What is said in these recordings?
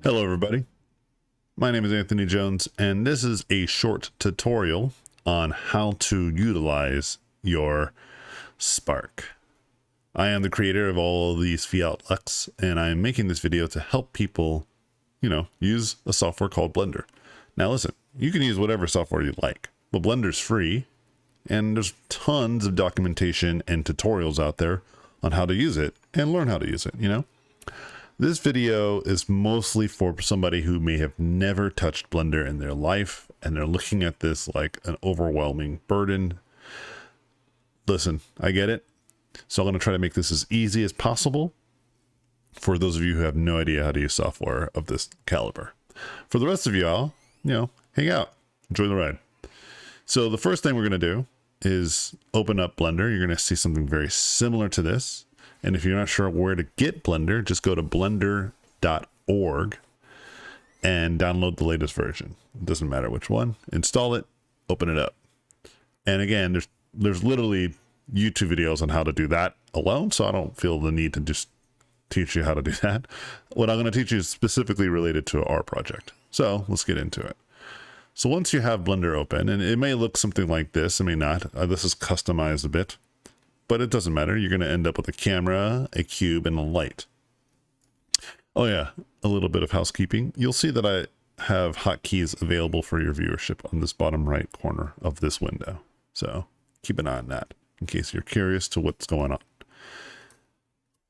Hello everybody, my name is Anthony Jones and this is a short tutorial on how to utilize your Spark. I am the creator of all of these Fiat and I'm making this video to help people, use a software called Blender. Now listen, you can use whatever software you like, but Blender's free and there's tons of documentation and tutorials out there on how to use it and learn how to use it, This video is mostly for somebody who may have never touched Blender in their life and they're looking at this like an overwhelming burden. Listen, I get it. So I'm going to try to make this as easy as possible for those of you who have no idea how to use software of this caliber. For the rest of y'all, hang out, enjoy the ride. So the first thing we're going to do is open up Blender. You're going to see something very similar to this. And if you're not sure where to get Blender, just go to blender.org and download the latest version. It doesn't matter which one. Install it, open it up. And again, there's literally YouTube videos on how to do that alone, so I don't feel the need to just teach you how to do that. What I'm going to teach you is specifically related to our project. So let's get into it. So once you have Blender open, and it may look something like this, it may not. This is customized a bit. But it doesn't matter. You're going to end up with a camera, a cube, and a light. Oh yeah, a little bit of housekeeping. You'll see that I have hotkeys available for your viewership on this bottom right corner of this window. So keep an eye on that in case you're curious to what's going on.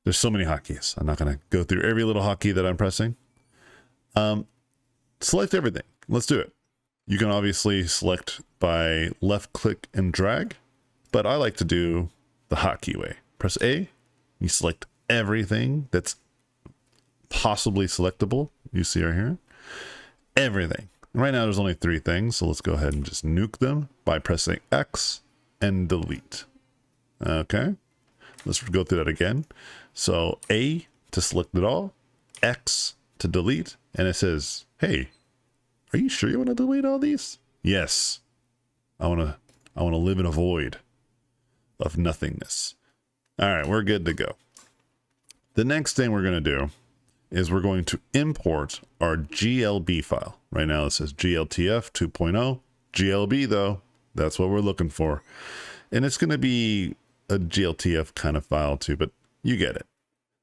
There's so many hotkeys. I'm not going to go through every little hotkey that I'm pressing. Select everything. Let's do it. You can obviously select by left click and drag, but I like to do the hotkey way. Press A, you select everything that's possibly selectable. You see right here, everything. And right now there's only 3 things, so let's go ahead and just nuke them by pressing X and delete. Okay, let's go through that again. So A to select it all, X to delete, and it says, hey, are you sure you want to delete all these? Yes, I want to live in a void of nothingness. All right, we're good to go. The next thing we're going to do is we're going to import our GLB file. Right now it says GLTF 2.0. GLB though, that's what we're looking for. And it's going to be a GLTF kind of file too, but you get it.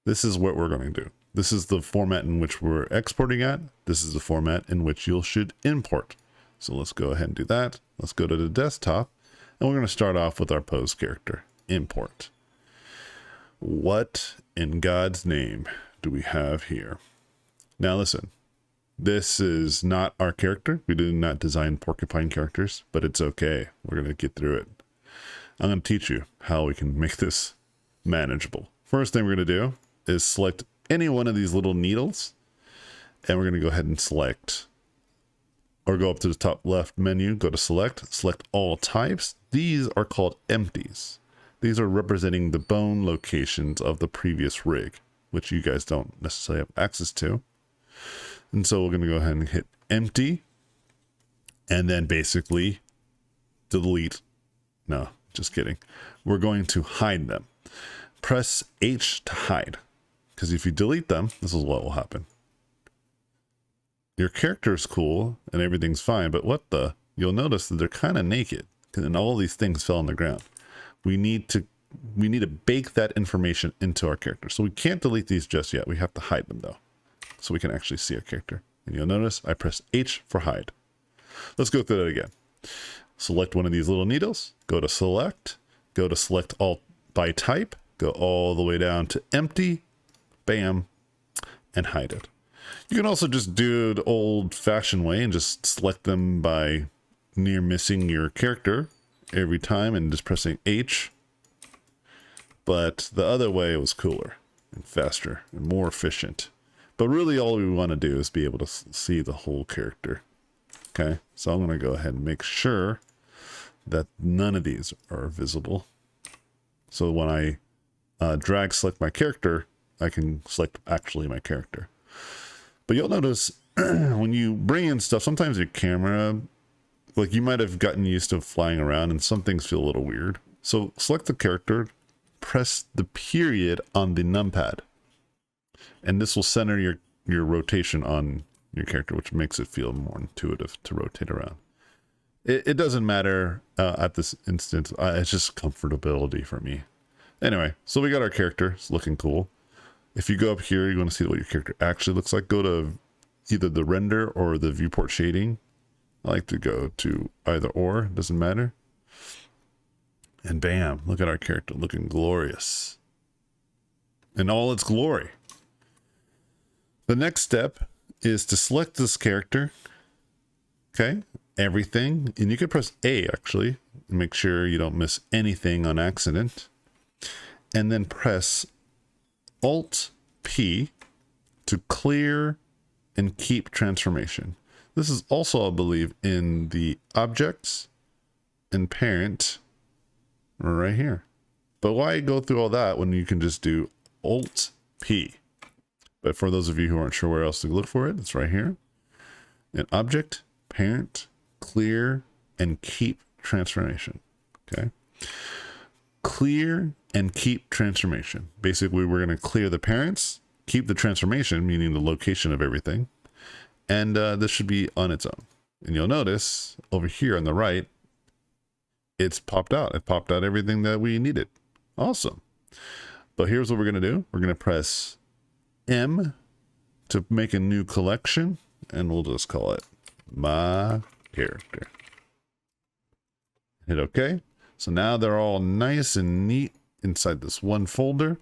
This is what we're going to do. This is the format in which we're exporting at. This is the format in which you should import. So let's go ahead and do that. Let's go to the desktop. And we're going to start off with our pose character, import. What in God's name do we have here? Now listen, this is not our character. We did not design porcupine characters, but it's okay. We're going to get through it. I'm going to teach you how we can make this manageable. First thing we're going to do is select any one of these little needles. And we're going to go ahead and select, or go up to the top left menu, go to select all types. These are called empties. These are representing the bone locations of the previous rig, which you guys don't necessarily have access to. And so we're going to go ahead and hit empty and then basically delete. No, just kidding. We're going to hide them. Press H to hide, because if you delete them, this is what will happen. Your character is cool and everything's fine, but you'll notice that they're kind of naked and all these things fell on the ground. We need to bake that information into our character. So we can't delete these just yet. We have to hide them though, so we can actually see our character. And you'll notice I press H for hide. Let's go through that again. Select one of these little needles, go to select all by type, go all the way down to empty, bam, and hide it. You can also just do the old-fashioned way and just select them by near missing your character every time and just pressing H. But the other way was cooler and faster and more efficient. But really all we want to do is be able to see the whole character. Okay, so I'm going to go ahead and make sure that none of these are visible. So when I drag select my character, I can select actually my character. But you'll notice when you bring in stuff, sometimes your camera, like you might have gotten used to flying around and some things feel a little weird. So select the character, press the period on the numpad, and this will center your rotation on your character, which makes it feel more intuitive to rotate around. It doesn't matter at this instance. It's just comfortability for me. Anyway, so we got our character. It's looking cool. If you go up here, you want to see what your character actually looks like, go to either the render or the viewport shading. I like to go to either or, doesn't matter. And bam, look at our character looking glorious in all its glory. The next step is to select this character. Okay, everything. And you can press A actually, and make sure you don't miss anything on accident. And then press Alt P to clear and keep transformation. This is also, I believe, in the objects and parent right here. But why go through all that when you can just do Alt P? But for those of you who aren't sure where else to look for it, it's right here. An object, parent, clear, and keep transformation. Okay. Clear and keep transformation. Basically, we're going to clear the parents, keep the transformation, meaning the location of everything. And this should be on its own. And you'll notice over here on the right, it's popped out. It popped out everything that we needed. Awesome. But here's what we're going to do. We're going to press M to make a new collection. And we'll just call it My Character. Hit OK. So now they're all nice and neat inside this one folder.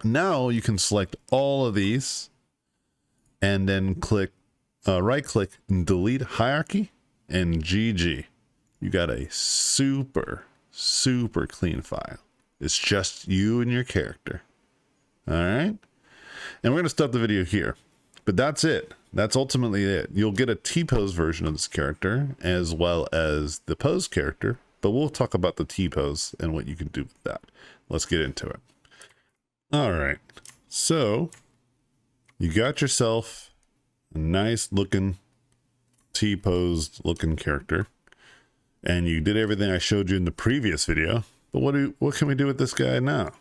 Now you can select all of these and then click right click and delete hierarchy, and GG. You got a super clean file. It's just you and your character. All right. And we're going to stop the video here, but that's it. That's ultimately it. You'll get a T-pose version of this character as well as the pose character, but we'll talk about the T-pose and what you can do with that. Let's get into it. All right. So you got yourself a nice looking T-posed looking character, and you did everything I showed you in the previous video. But what can we do with this guy now?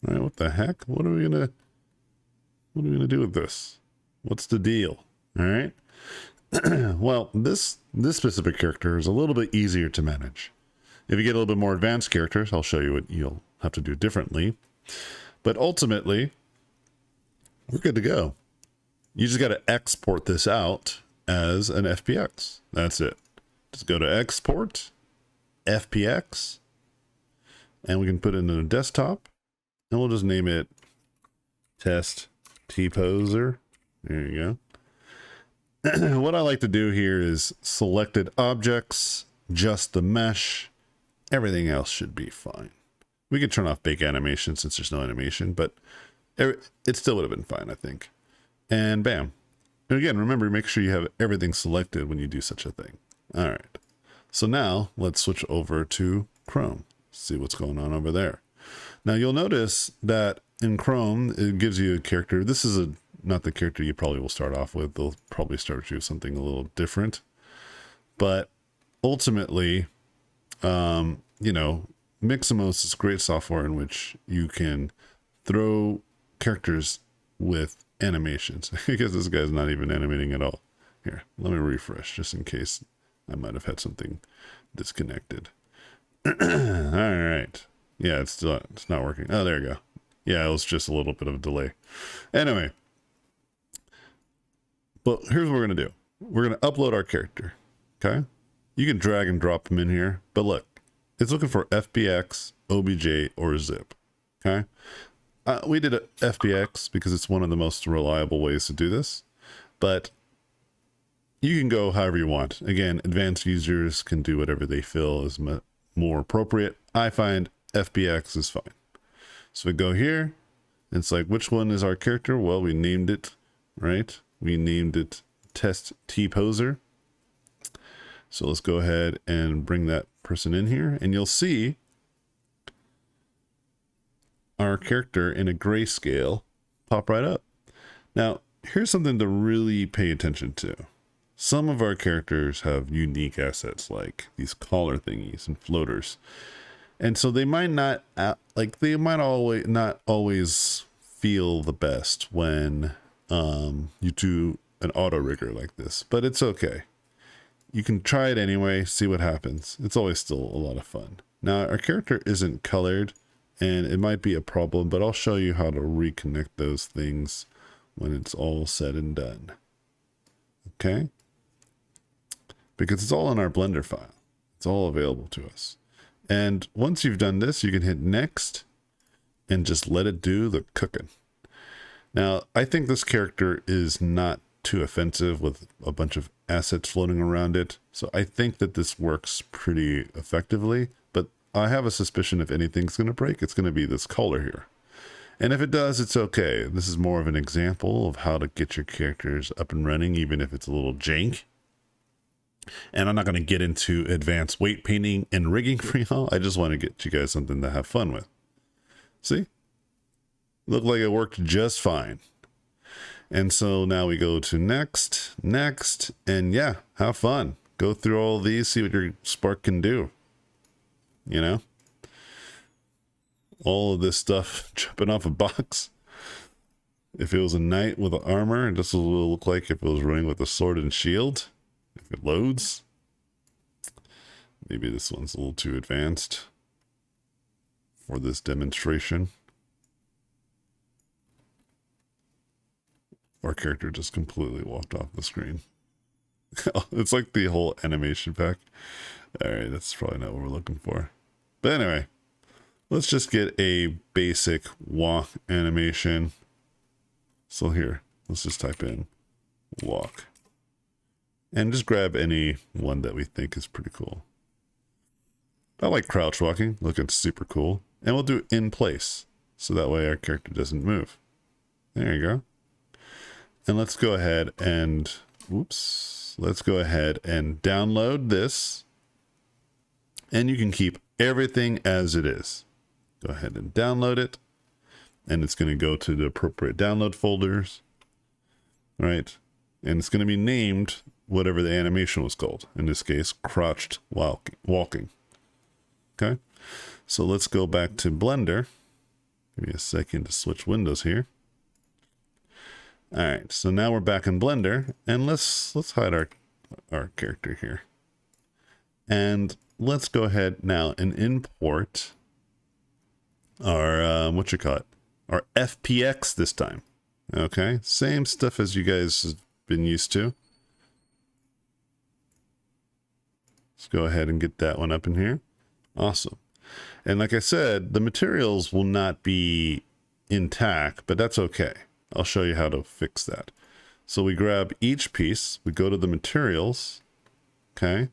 All right, what the heck? What are we gonna do with this? What's the deal? All right. Well, this specific character is a little bit easier to manage. If you get a little bit more advanced characters, I'll show you what you'll have to do differently. But ultimately, we're good to go. You just got to export this out as an FPX. That's it. Just go to Export, FPX, and we can put it in a desktop, and we'll just name it Test T-Poser. There you go. What I like to do here is selected objects, just the mesh. Everything else should be fine. We could turn off bake animation since there's no animation, but it still would have been fine, I think. And bam. And again, remember, make sure you have everything selected when you do such a thing. All right. So now let's switch over to Chrome. See what's going on over there. Now you'll notice that in Chrome, it gives you a character. This is not the character you probably will start off with. They'll probably start you with something a little different. But ultimately, you know, Mixmo is great software in which you can throw characters with animations. I guess this guy's not even animating at all. Here, let me refresh just in case I might have had something disconnected. All right. Yeah, it's not working. Oh, there you go. Yeah, it was just a little bit of a delay. Anyway, but here's what we're going to do. We're going to upload our character. Okay. You can drag and drop them in here, but look, it's looking for FBX, OBJ, or zip. Okay. We did a FBX because it's one of the most reliable ways to do this, but you can go however you want. Again, advanced users can do whatever they feel is more appropriate. I find FBX is fine. So we go here. It's like, which one is our character? Well, we named it, right? We named it Test T-Poser. So let's go ahead and bring that person in here, and you'll see our character in a grayscale pop right up. Now, here's something to really pay attention to. Some of our characters have unique assets like these collar thingies and floaters. And so they might not always not always feel the best when you do an auto rigger like this, but it's okay. You can try it anyway, see what happens. It's always still a lot of fun. Now, our character isn't colored, and it might be a problem, but I'll show you how to reconnect those things when it's all said and done. Okay? Because it's all in our Blender file. It's all available to us. And once you've done this, you can hit next and just let it do the cooking. Now, I think this character is not too offensive with a bunch of assets floating around it. So I think that this works pretty effectively, but I have a suspicion if anything's going to break, it's going to be this color here. And if it does, it's okay. This is more of an example of how to get your characters up and running, even if it's a little jank. And I'm not going to get into advanced weight painting and rigging for y'all. I just want to get you guys something to have fun with. See? Looked like it worked just fine. And so now we go to next, and yeah, have fun. Go through all these, see what your Spark can do. You know? All of this stuff jumping off a box. If it was a knight with an armor, this will look like if it was running with a sword and shield. If it loads. Maybe this one's a little too advanced for this demonstration. Our character just completely walked off the screen. It's like the whole animation pack. Alright, that's probably not what we're looking for. But anyway, let's just get a basic walk animation. So here, let's just type in walk. And just grab any one that we think is pretty cool. I like crouch walking, looking super cool. And we'll do in place, so that way our character doesn't move. There you go. And let's go ahead and, let's go ahead and download this. And you can keep everything as it is. Go ahead and download it. And it's going to go to the appropriate download folders. Right? And it's going to be named whatever the animation was called. In this case, crouched walking. Okay? So let's go back to Blender. Give me a second to switch windows here. All right, so now we're back in Blender, and let's hide our character here. And let's go ahead now and import our, our FPX this time. Okay, same stuff as you guys have been used to. Let's go ahead and get that one up in here. Awesome. And like I said, the materials will not be intact, but that's okay. I'll show you how to fix that. So we grab each piece, we go to the materials, okay?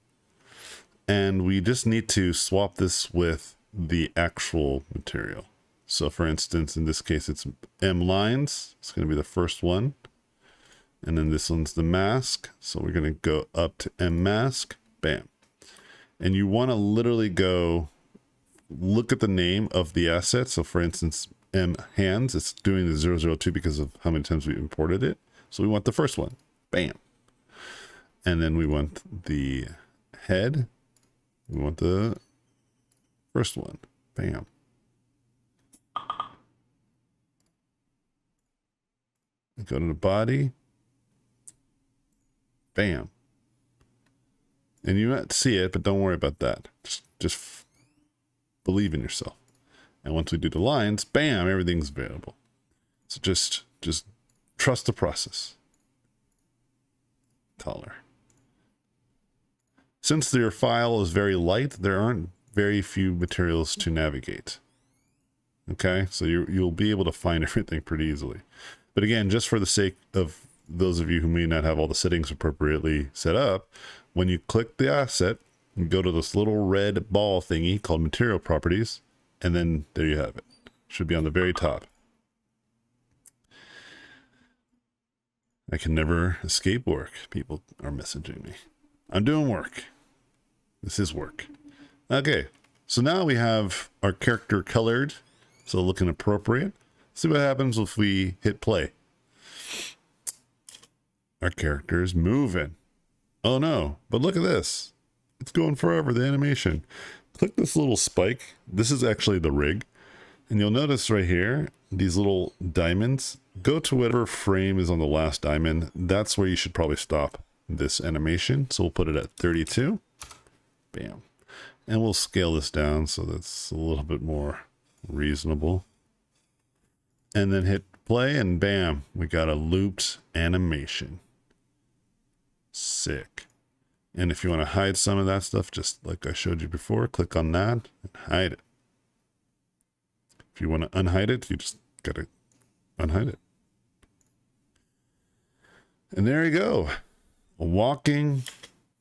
And we just need to swap this with the actual material. So for instance, in this case, it's M lines. It's going to be the first one. And then this one's the mask. So we're going to go up to M mask, bam. And you want to literally go look at the name of the asset. So for instance, M hands, it's doing the 002 because of how many times we imported it. So we want the first one, bam. And then we want the head. We want the first one, bam. We go to the body, bam. And you might see it, but don't worry about that. Just believe in yourself. And once we do the lines, bam, everything's available. So just trust the process. Color. Since your file is very light, there aren't very few materials to navigate. Okay, so you'll be able to find everything pretty easily. But again, just for the sake of those of you who may not have all the settings appropriately set up, when you click the asset, you go to this little red ball thingy called Material Properties, and then there you have it. Should be on the very top. I can never escape work. People are messaging me. I'm doing work. This is work. Okay, so now we have our character colored, so looking appropriate. See what happens if we hit play. Our character is moving. Oh no, but look at this. It's going forever, the animation. Click this little spike. This is actually the rig. And you'll notice right here, these little diamonds, go to whatever frame is on the last diamond. That's where you should probably stop this animation. So we'll put it at 32. Bam. And we'll scale this down so that's a little bit more reasonable. And then hit play and bam, we got a looped animation. Sick. And if you want to hide some of that stuff, just like I showed you before, click on that and hide it. If you want to unhide it, you just gotta unhide it. And there you go. A walking,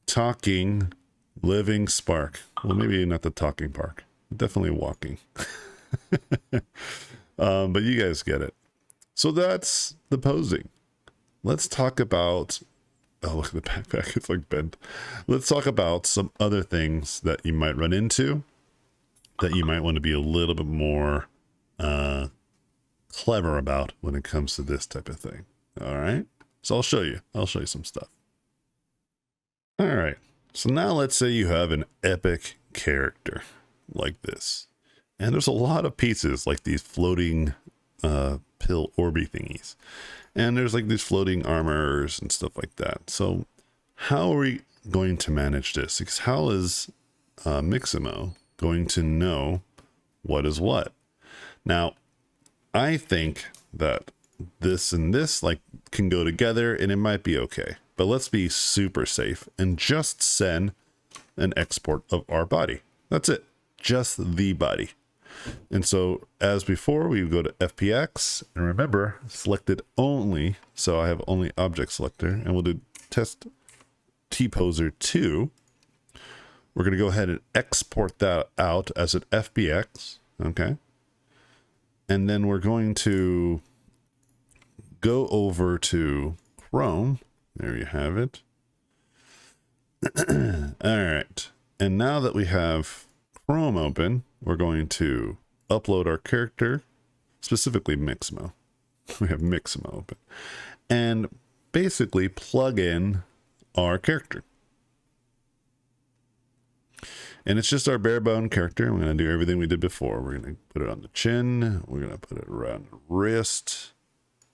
talking, living spark. Well, maybe not the talking park. Definitely walking. But you guys get it. So that's the posing. Let's talk about... Oh, look at the backpack. It's like bent. Let's talk about some other things that you might run into that you might want to be a little bit more clever about when it comes to this type of thing. All right. So I'll show you some stuff. All right. So now let's say you have an epic character like this. And there's a lot of pieces like these floating pill orby thingies. And there's like these floating armors and stuff like that. So how are we going to manage this? Because how is Mixmo going to know what is what? Now, I think that this and this like can go together and it might be okay. But let's be super safe and just send an export of our body. That's it. Just the body. And so as before, we go to FPX and remember selected only. So I have only object selector and we'll do test T-poser 2. We're going to go ahead and export that out as an FBX. Okay. And then we're going to go over to Chrome. There you have it. All right. And now that we have Chrome open, we're going to upload our character, specifically Mixmo. We have Mixmo open. And basically plug in our character. And it's just our bare bone character. We're going to do everything we did before. We're going to put it on the chin. We're going to put it around the wrist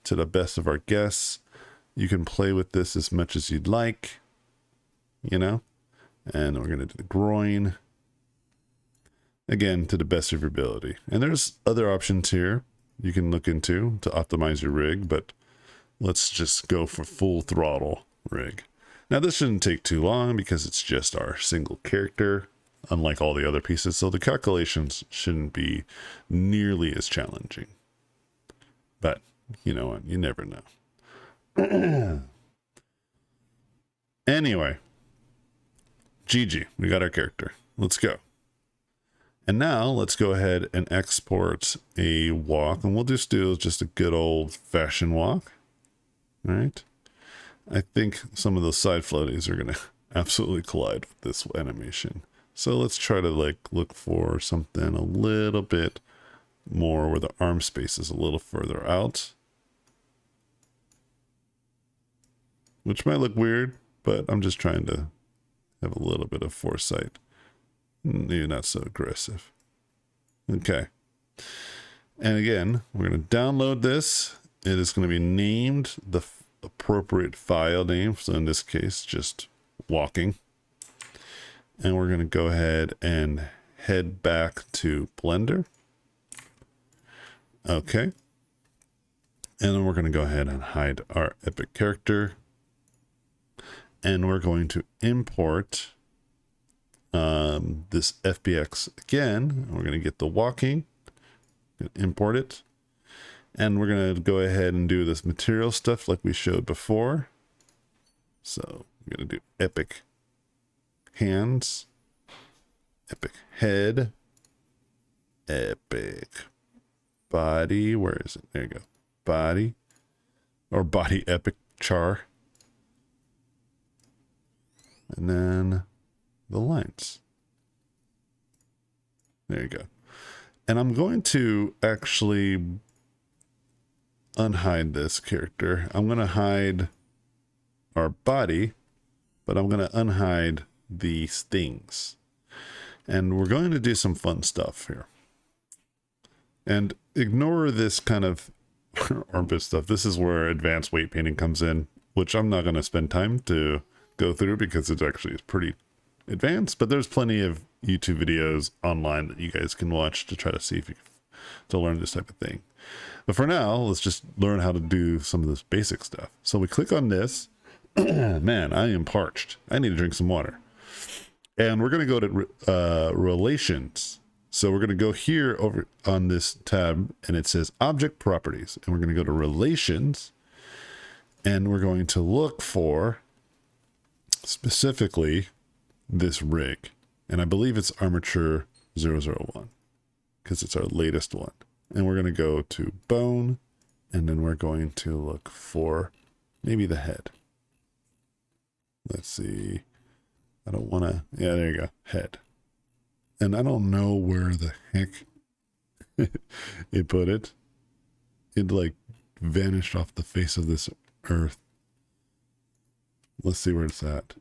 to the best of our guess. You can play with this as much as you'd like, you know, and we're going to do the groin. Again, to the best of your ability. And there's other options here you can look into to optimize your rig, but let's just go for full throttle rig. Now, this shouldn't take too long because it's just our single character, unlike all the other pieces. So the calculations shouldn't be nearly as challenging. But you know what? You never know. Anyway, GG, we got our character. Let's go. And now let's go ahead and export a walk, and we'll just do just a good old fashioned walk. All right. I think some of those side floaties are going to absolutely collide with this animation. So let's try to like look for something a little bit more where the arm space is a little further out. Which might look weird, but I'm just trying to have a little bit of foresight. Maybe not so aggressive. Okay. And again, we're going to download this. It is going to be named the appropriate file name. So in this case, just walking. And we're going to go ahead and head back to Blender. Okay. And then we're going to go ahead and hide our epic character. And we're going to import this FBX again. We're going to get the walking, import it, and we're going to go ahead and do this material stuff like we showed before. So we're going to do epic hands, epic head, epic body. Where is it? There you go. Body, or body epic char. And then the lines. There you go. And I'm going to actually unhide this character. I'm going to hide our body, but I'm going to unhide these things. And we're going to do some fun stuff here. And ignore this kind of armpit stuff. This is where advanced weight painting comes in, which I'm not going to spend time to go through because it actually is pretty advanced, but there's plenty of YouTube videos online that you guys can watch to try to see if you to learn this type of thing. But for now, let's just learn how to do some of this basic stuff. So we click on this. Man, I am parched. I need to drink some water. And we're going to go to relations. So we're going to go here over on this tab, and it says object properties. And we're going to go to relations, and we're going to look for specifically this rig. And I believe it's armature 001 because it's our latest one. And we're going to go to bone, and then we're going to look for maybe the head. Let's see. I don't want to. Yeah, there you go. Head. And I don't know where the heck it put it. It like vanished off the face of this earth. Let's see where it's at.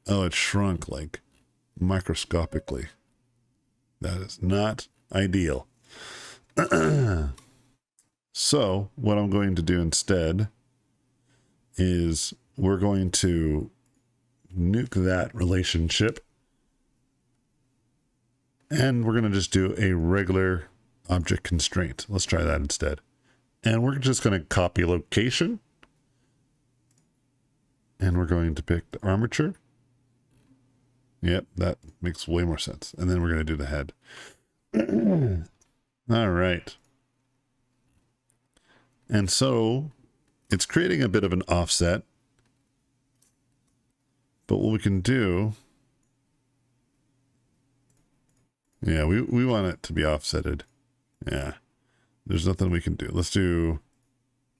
Oh, it shrunk like microscopically. That is not ideal. So what I'm going to do instead is we're going to nuke that relationship, and we're going to just do a regular object constraint. Let's try that instead. And we're just going to copy location, and we're going to pick the armature. Yep, that makes way more sense. And then we're going to do the head. All right. And so it's creating a bit of an offset. But what we can do, yeah, we want it to be offsetted. Yeah, there's nothing we can do. Let's do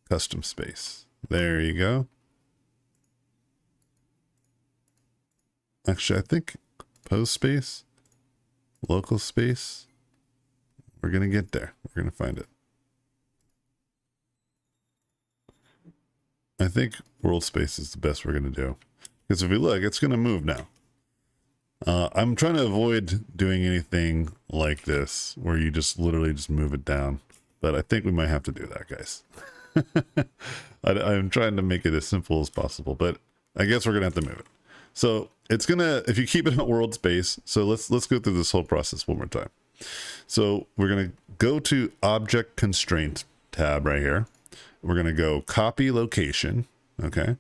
custom space. There you go. Actually, I think pose space, local space, we're going to get there. We're going to find it. I think world space is the best we're going to do. Because if we look, it's going to move now. I'm trying to avoid doing anything like this, where you just literally just move it down. But I think we might have to do that, guys. I'm trying to make it as simple as possible, but I guess we're going to have to move it. So it's going to, if you keep it at world space, so let's go through this whole process one more time. So we're going to go to object constraint tab right here. We're going to go copy location. Okay.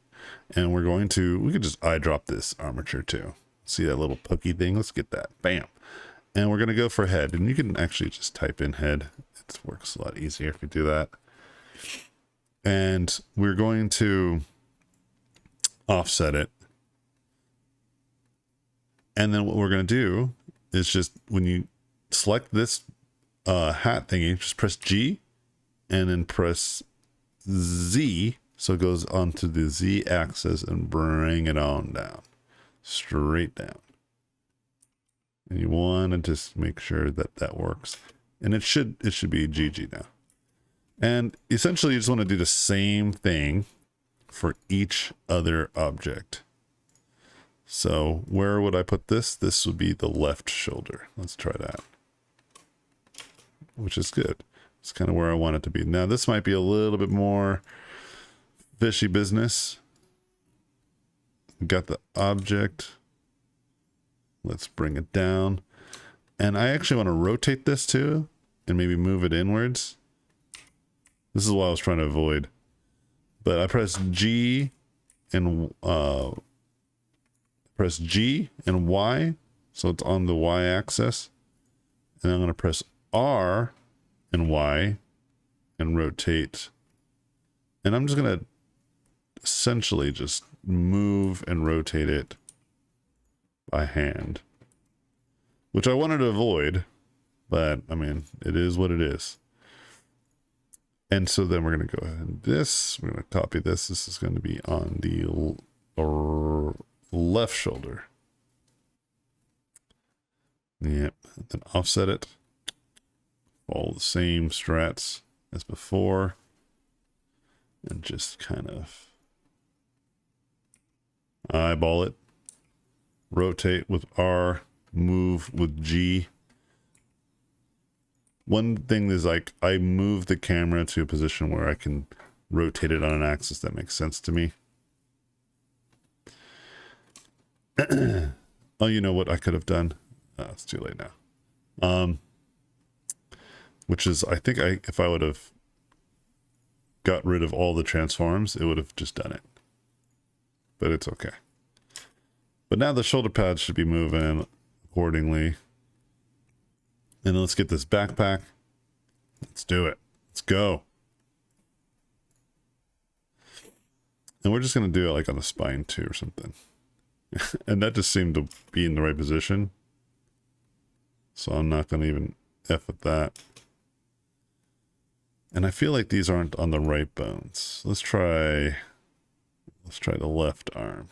And we're going to, we could just eyedrop this armature too. See that little pokey thing? Let's get that. Bam. And we're going to go for head. And you can actually just type in head. It works a lot easier if you do that. And we're going to offset it. And then what we're going to do is just when you select this hat thingy, just press G and then press Z. So it goes onto the Z axis and bring it on down, straight down. And you want to just make sure that that works. And it should be GG now. And essentially you just want to do the same thing for each other object. So where would I put this? This would be the left shoulder. Let's try that. Which is good. It's kind of where I want it to be. Now this might be a little bit more fishy business. We got the object. Let's bring it down. And I actually want to rotate this too and maybe move it inwards. This is what I was trying to avoid. But I press G and Y, so it's on the Y axis. And I'm going to press R and Y and rotate. And I'm just going to essentially just move and rotate it by hand, which I wanted to avoid, but I mean, it is what it is. And so then we're going to go ahead and we're going to copy this. This is going to be on the left shoulder. Yep. And then offset it. All the same strats as before. And just kind of eyeball it. Rotate with R. Move with G. One thing is like I move the camera to a position where I can rotate it on an axis that makes sense to me. Oh, you know what I could have done? It's too late now. Which is, I think if I would have got rid of all the transforms, it would have just done it. But it's okay. But now the shoulder pads should be moving accordingly. And let's get this backpack. Let's do it. Let's go. And we're just going to do it like on the spine too or something. And that just seemed to be in the right position. So I'm not going to even F with that. And I feel like these aren't on the right bones. Let's try the left arm.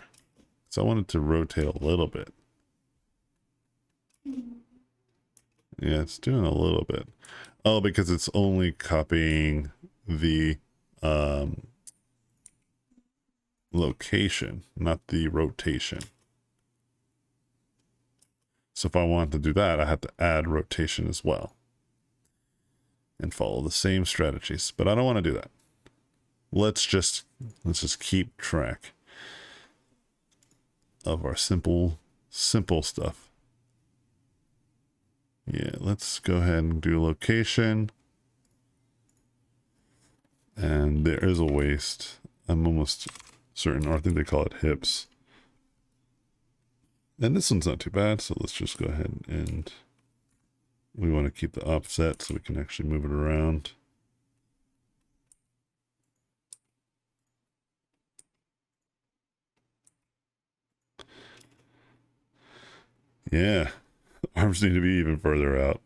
So I wanted to rotate a little bit. Yeah, it's doing a little bit. Oh, because it's only copying the location, not the rotation. So if I want to do that, I have to add rotation as well. And follow the same strategies. But I don't want to do that. Let's just keep track of our simple stuff. Yeah, let's go ahead and do location. And there is a waist. I'm almost certain, or I think they call it hips. And this one's not too bad, so let's just go ahead and we want to keep the offset so we can actually move it around. Yeah, arms need to be even further out.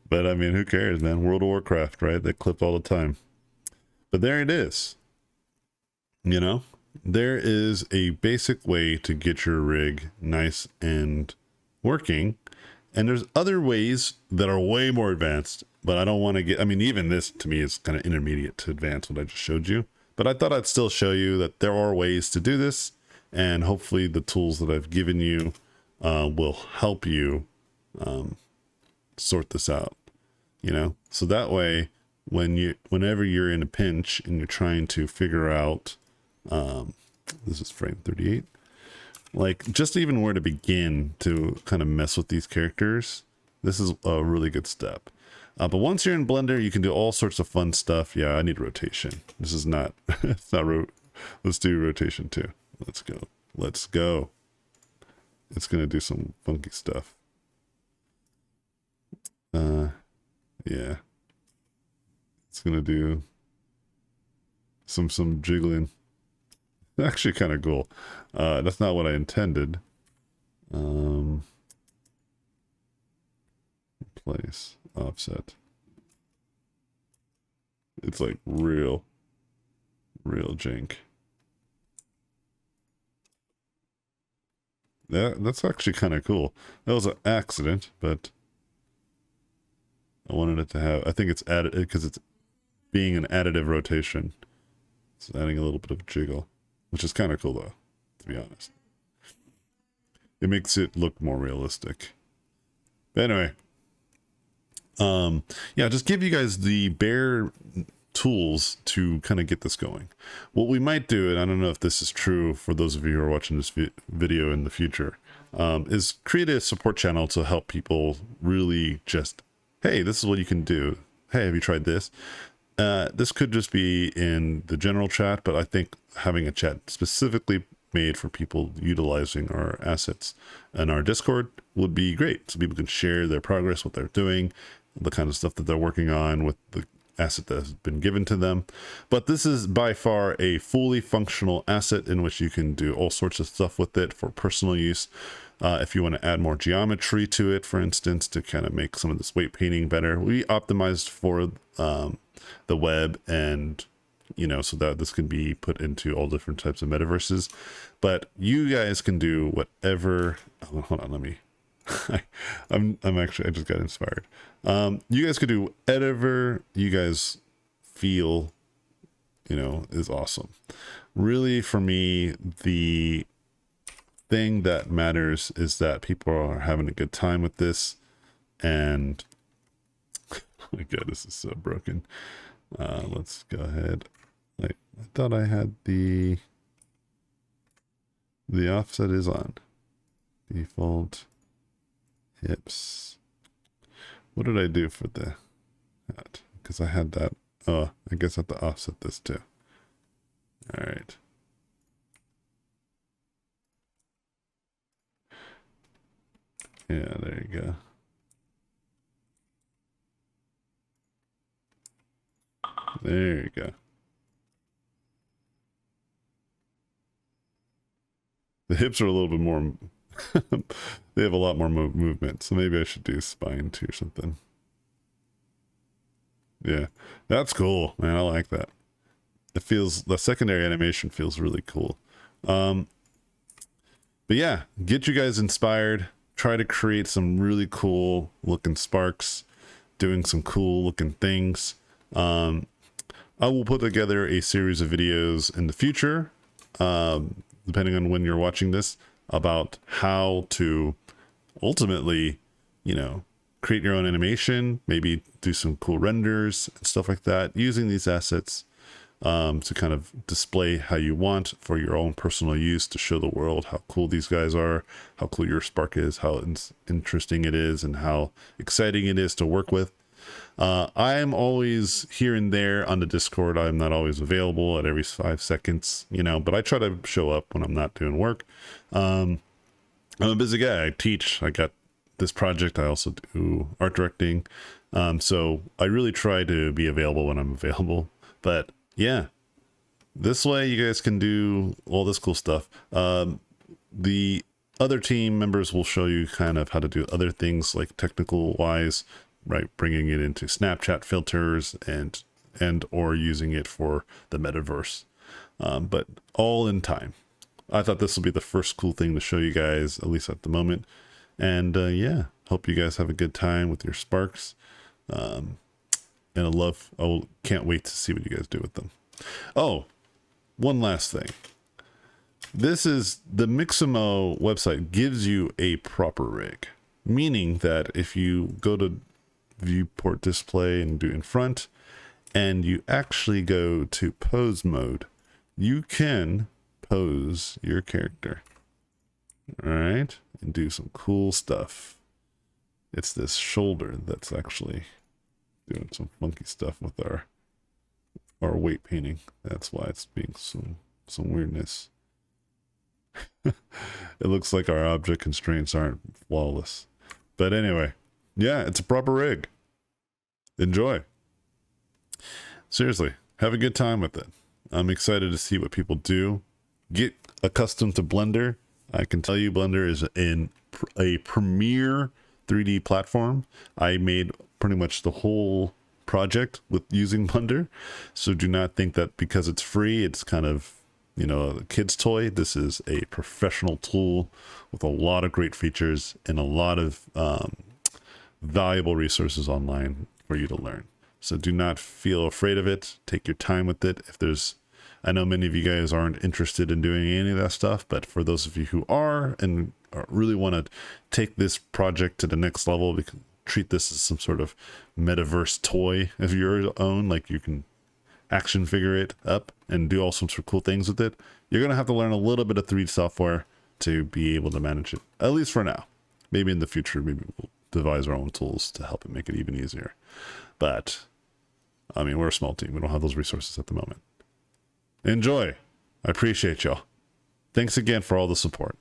But I mean, who cares, man? World of Warcraft, right? They clip all the time. But there it is. You know, there is a basic way to get your rig nice and working. And there's other ways that are way more advanced, but I don't want to get, I mean, even this to me is kind of intermediate to advanced, what I just showed you. But I thought I'd still show you that there are ways to do this. And hopefully the tools that I've given you will help you sort this out, you know? So that way, whenever you're in a pinch and you're trying to figure out, this is frame 38, like just even where to begin to kind of mess with these characters, this is a really good step. But once you're in Blender, you can do all sorts of fun stuff. Yeah, I need rotation. This is not, it's not, let's do rotation too. Let's go. Let's go. It's going to do some funky stuff. Yeah. It's going to do some jiggling. Actually kind of cool. That's not what I intended. Place, offset. It's like real jank. That's actually kind of cool. That was an accident, but I wanted it to have, I think it's added because it's being an additive rotation. It's adding a little bit of jiggle, which is kind of cool though, to be honest. It makes it look more realistic. But anyway, yeah, just give you guys the bare tools to kind of get this going. What we might do, and I don't know if this is true for those of you who are watching this video in the future, is create a support channel to help people really just, hey, this is what you can do. Hey, have you tried this? This could just be in the general chat, but I think having a chat specifically made for people utilizing our assets in our Discord would be great. So people can share their progress, what they're doing, the kind of stuff that they're working on with the asset that has been given to them. But this is by far a fully functional asset in which you can do all sorts of stuff with it for personal use. If you want to add more geometry to it, for instance, to kind of make some of this weight painting better, we optimized for the web, and you know, so that this can be put into all different types of metaverses. But you guys can do whatever. Oh, hold on, let me. I'm actually, I just got inspired. You guys could do whatever you guys feel, you know, is awesome. Really, for me, the thing that matters is that people are having a good time with this. And oh my god, this is so broken. Let's go ahead. I thought I had the offset is on. Default hips. What did I do for the hat? Because I had that. Oh, I guess I have to offset this too. All right. Yeah, there you go. There you go. The hips are a little bit more, they have a lot more movement, so maybe I should do spine too or something. Yeah, that's cool, man. I like that. It feels, the secondary animation feels really cool. But yeah, get you guys inspired. Try to create some really cool looking sparks, doing some cool looking things. I will put together a series of videos in the future, depending on when you're watching this, about how to ultimately, you know, create your own animation, maybe do some cool renders and stuff like that, using these assets to kind of display how you want for your own personal use, to show the world how cool these guys are, how cool your spark is, how interesting it is, and how exciting it is to work with. I am always here and there on the Discord. I'm not always available at every 5 seconds, you know, but I try to show up when I'm not doing work. I'm a busy guy. I teach. I got this project. I also do art directing. So I really try to be available when I'm available. But yeah, this way you guys can do all this cool stuff. The other team members will show you kind of how to do other things, like technical wise, right? Bringing it into Snapchat filters and or using it for the metaverse. But all in time. I thought this will be the first cool thing to show you guys, at least at the moment. And yeah, hope you guys have a good time with your sparks. And I can't wait to see what you guys do with them. Oh, one last thing. This is the Mixmo website gives you a proper rig, meaning that if you go to viewport display and do in front, and you actually go to pose mode, you can pose your character. All right, and do some cool stuff. It's this shoulder that's actually doing some funky stuff with our weight painting. That's why it's being some weirdness. It looks like our object constraints aren't flawless, but anyway, yeah, it's a proper rig. Enjoy. Seriously, have a good time with it. I'm excited to see what people do. Get accustomed to Blender. I can tell you Blender is in a premier 3D platform. I made pretty much the whole project with using Blender. So do not think that because it's free, it's kind of, you know, a kid's toy. This is a professional tool with a lot of great features and a lot of valuable resources online for you to learn. So do not feel afraid of it. Take your time with it. If there's, I know many of you guys aren't interested in doing any of that stuff, but for those of you who are and really want to take this project to the next level, we can treat this as some sort of metaverse toy of your own. Like you can action figure it up and do all sorts of cool things with it. You're going to have to learn a little bit of 3D software to be able to manage it, at least for now. Maybe in the future, maybe we'll devise our own tools to help it make it even easier. But I mean, we're a small team. We don't have those resources at the moment. Enjoy. I appreciate y'all. Thanks again for all the support.